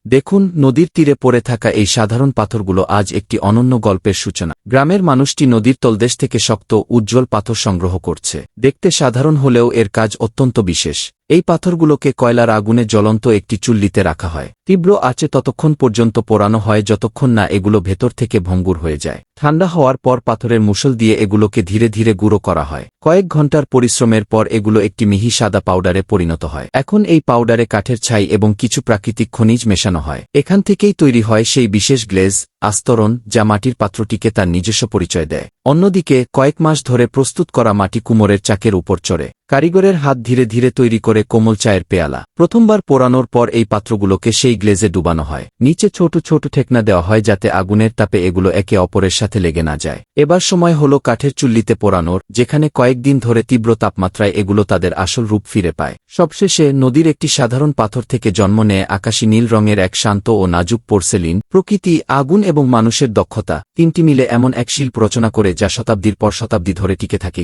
দেখুন, নদীর তীরে পড়ে থাকা এই সাধারণ পাথরগুলো আজ একটি অনন্য গল্পের সূচনা। গ্রামের মানুষটি নদীর তলদেশ থেকে শক্ত, উজ্জ্বল পাথর সংগ্রহ করছে। দেখতে সাধারণ হলেও এর কাজ অত্যন্ত বিশেষ। এই পাথরগুলোকে কয়লার আগুনে জ্বলন্ত একটি চুল্লিতে রাখা হয়। তীব্র আঁচে ততক্ষণ পর্যন্ত পোড়ানো হয় যতক্ষণ না এগুলো ভেতর থেকে ভঙ্গুর হয়ে যায়। ঠান্ডা হওয়ার পর পাথরের মুষল দিয়ে এগুলোকে ধীরে ধীরে গুঁড়ো করা হয়। কয়েক ঘন্টার পরিশ্রমের পর এগুলো একটি মিহি সাদা পাউডারে পরিণত হয়। এখন এই পাউডারে কাঠের ছাই এবং কিছু প্রাকৃতিক খনিজ মেশানো হয়। এখান থেকেই তৈরি হয় সেই বিশেষ গ্লেজ, আস্তরণ, যা মাটির পাত্রটিকে তার নিজস্ব পরিচয় দেয়। অন্যদিকে কয়েক মাস ধরে প্রস্তুত করা মাটি কুমোরের চাকের উপর চড়ে কারিগরের হাত ধীরে ধীরে তৈরি করে কোমল চায়ের পেয়ালা। প্রথমবার পোড়ানোর পর এই পাত্রগুলোকে সেই গ্লেজে ডুবানো হয়। নিচে ছোট ছোট ঠেকনা দেওয়া হয় যাতে আগুনের তাপে এগুলো একে অপরের সাথে লেগে না যায়। এবার সময় হলো কাঠের চুল্লিতে পোড়ানোর, যেখানে কয়েকদিন ধরে তীব্র তাপমাত্রায় এগুলো তাদের আসল রূপ ফিরে পায়। সবশেষে নদীর একটি সাধারণ পাথর থেকে জন্ম নেয় আকাশী নীল রঙের এক শান্ত ও নাজুক পোর্সেলিন। প্রকৃতি, আগুন এবং মানুষের দক্ষতা, তিনটি মিলে এমন এক শিল্প রচনা করে যা শতাব্দীর পর শতাব্দী ধরে টিকে থাকে।